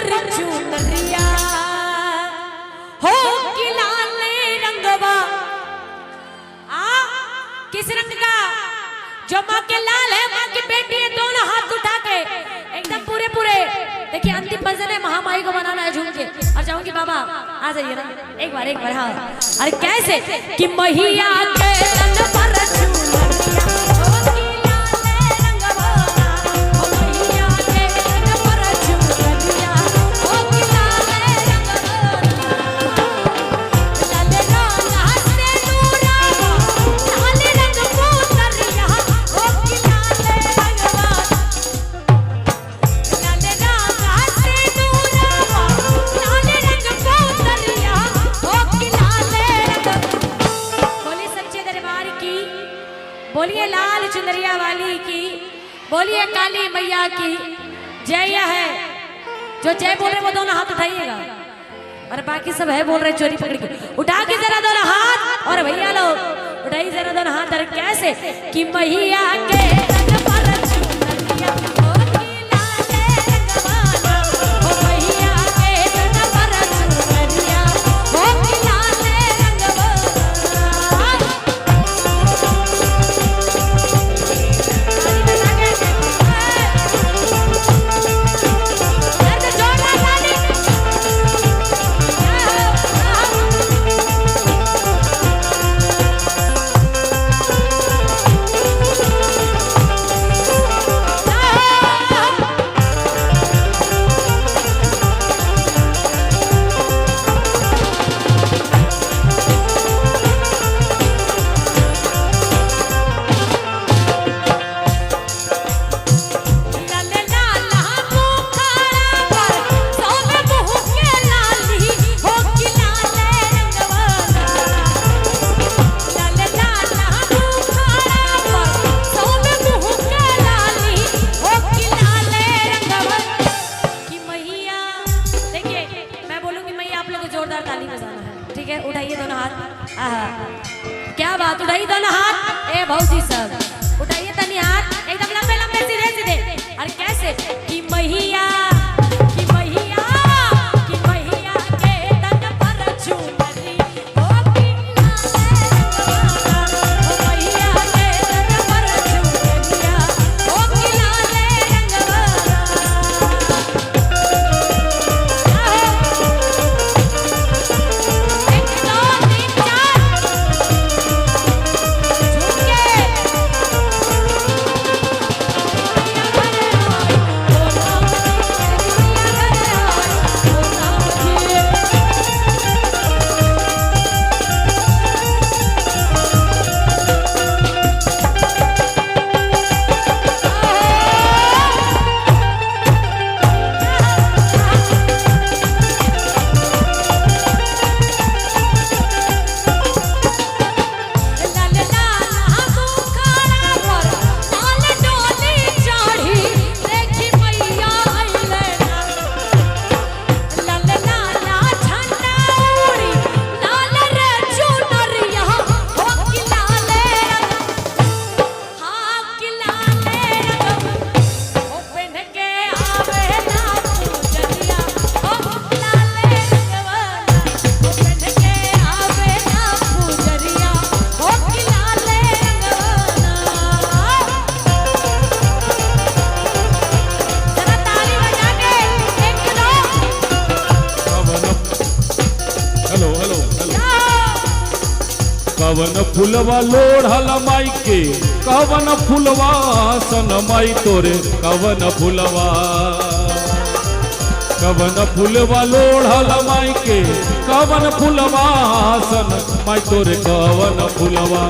पर चुनरिया हो कि लाल रंगवा। किस रंग का? जो माँ के लाल है, माँ की बेटी है, दोनों हाथ उठा के एकदम पूरे पूरे। देखिए अंतिम भजन है, महामाई को बनाना है झूम के। और चाहूंगी बाबा आ जाइए ना एक बार। हाँ अरे कैसे कि मैया के तन पर चुनरिया हो कि लाल रंगवा। हो मैया के तन पर चुनरिया हो कि लाल रंगवा। लाल रंग से नूरावा लाल रंग पुतरिया हो कि लाल रंगवा। लाल रंग से नूरावा लाल रंग पुतरिया हो कि लाल रंग। बोलिए सच्चे दरबार की, बोलिए लाल चुनरिया वाली की, बोलिए काली मैया की जय है। जो जय बोल रहे वो दोनों हाथ उठाइएगा, और बाकी सब है बोल रहे चोरी पकड़ के। उठा के जरा दोनों हाथ, और भैया लोग उठाइए जरा दोनों हाथ। अरे कैसे कि मैया के तन पर चुनरिया हो कि लाल रंगवा। हो मैया के तन पर चुनरिया हो कि लाल रंगवा। उठाइए दोनों हाथ। क्या बात, उठाइए दोनों हाथ। ए भौजी सब उठाइए तनी हाथ एकदम लंबे लंबे सीधे सीधे। और कैसे कि मैया कि मैया कि मैया के तन पर चुनरी हो कि लाल रंगवा। हो मैया के तन पर चुनरिया हो कि लाल रंगवा। कवन फुलवा लोढ़ल माई के, कवन फुलवा सन माई तोरे, कवन फुलवा लोढ़ल माई के, कवन फुलवा सन माई तोरे, कवन फुलवा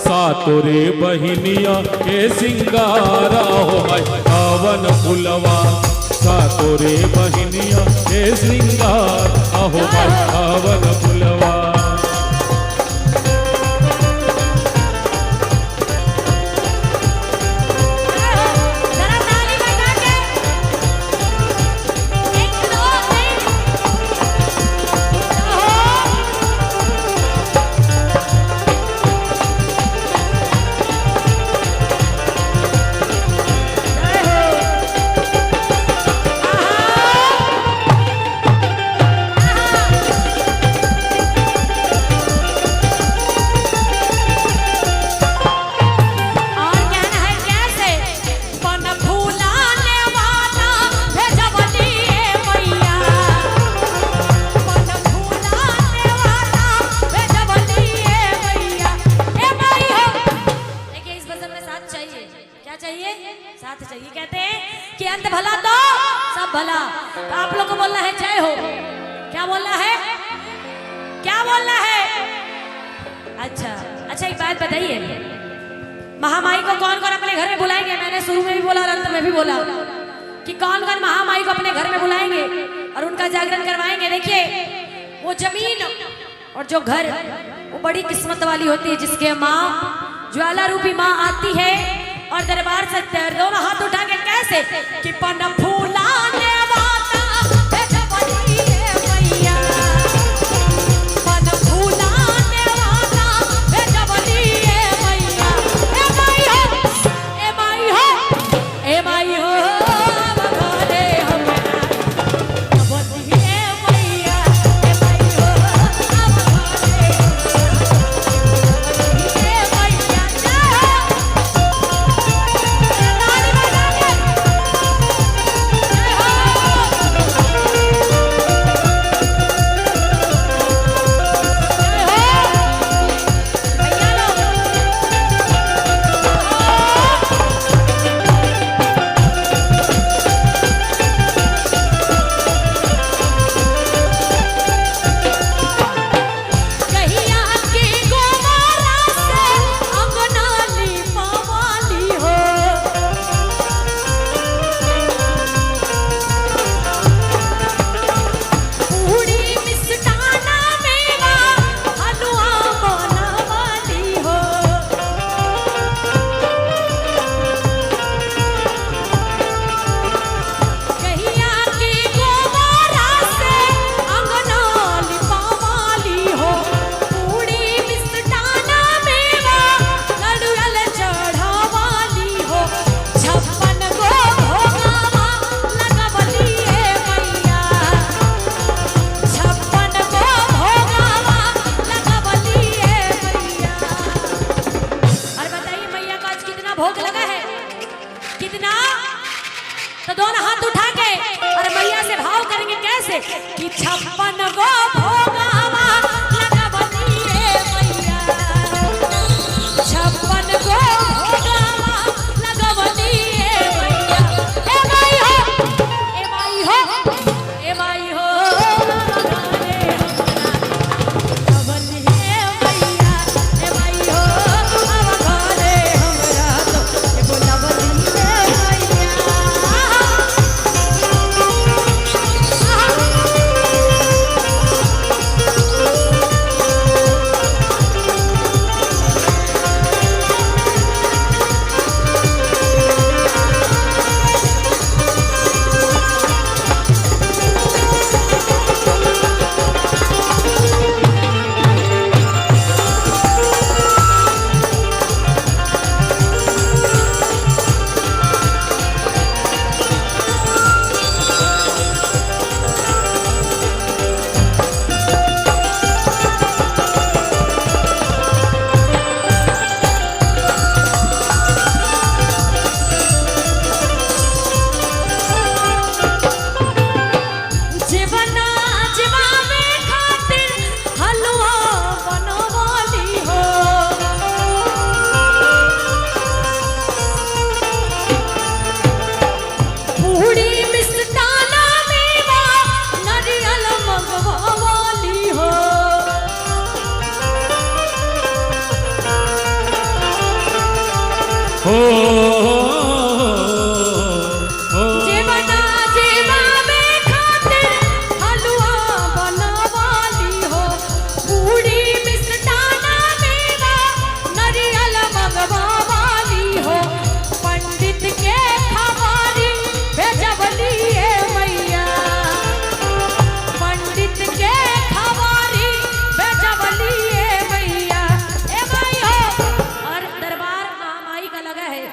सा तोरे बहिनिया के सिंगारा हो माई, कवन फुलवा सा तोरे बहिनिया के सिंगार हो माई, कवन फुलवा। आप लोग को बोलना है जय हो। क्या बोलना है, क्या बोलना है? अच्छा एक बात बताइए, महामाई को कौन कौन अपने घर में बुलाएंगे? मैंने शुरू में भी बोला और अंत में भी बोला कि कौन कौन महामाई को अपने घर में बुलाएंगे और उनका जागरण करवाएंगे। देखिए, वो जमीन और जो घर, वो बड़ी किस्मत वाली होती है जिसके माँ ज्वाला रूपी माँ आती है और दरबार से दोनों हाथ उठा के कैसे कि पन फूलाने वाला भेजवली है मैया, पन फूलाने वाला भेजवली है मैया। ए माई हो, ए माई हो, ए माई हो, बघरे हमरा भेजवली है मैया। ए माई हो, बघरे भोग लगा है कितना, तो दोनों हाथ उठा के और मैया से भाव करेंगे कैसे कि 56 गो भोगावा लगवली है मैया, 56 गो भोगावा लगवली है मैया। ए माई हो, ए माई हो, ए माई हो, लगवली है मैया। ए माई हो, जीवना जीवा में खातिर हलवा बनवाली हो, पूरी मिष्टाना मेवा नारियल मंगवाली हो, पंडित के खबारी भेजवली है मैया, पंडित के खबारी भेजवली है मैया। ए माई हो, और दरबार महामाई का लगा है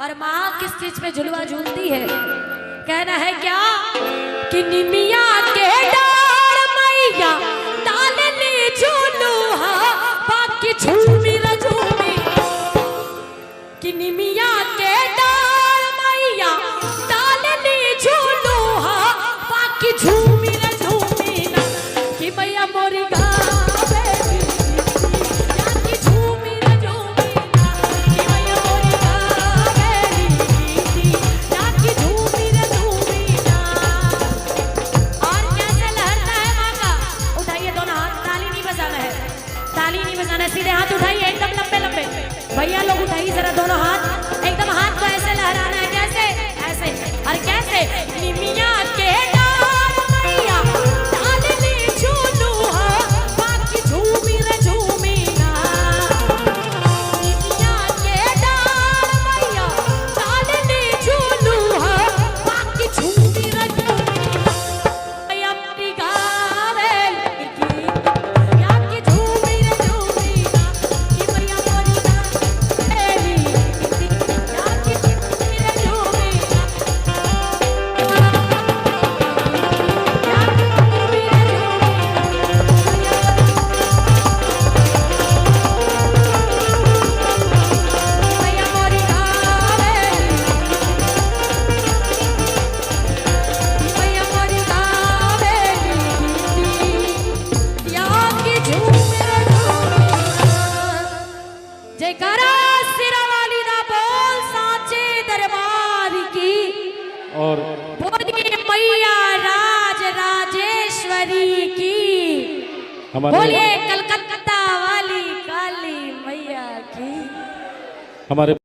और माँ किस चीज पे झुलवा झूलती है, कहना है क्या कि निमिया के डाल मैया ताल ली झूलूहा बाकी झूमी र झूमी, कि निमिया के डाल मैया ताल ली झूलूहा बाकी झूमी र झूमी ना, कि मैया मोरी गावे झूमी र झूमी ना, कि मैया मोरी गावे झूमी र झूमी ना। भैया लोग उठाइए जरा दोनों हाथ, एकदम हाथ को ऐसे लहराना है, कैसे ऐसे, और कैसे निमिया के डाल मैया डाल ले झूलू हा, बाकी झूमी रे झूमी ना। निमिया के डाल मैया डाल ले झूलू हा, बाकी झूमी रे झूमी ना। मैया अपनी गावेल गीत या की झूमी रे झूमी ना, कि मैया मोरी गावेली गीत या की झूमी रे झूमी ना, या की झूमी रे झूमी। मैया मोरी गावेली, मैया मोरी गावेली गीत या की झूमी रे झूमी ना। जयकारा सिरा वाली दा बोल साचे दरबार की, और बोलिए मैया राज राजेश्वरी की, हमारे बोलिए कलकत्ता वाली काली मैया की। हमारे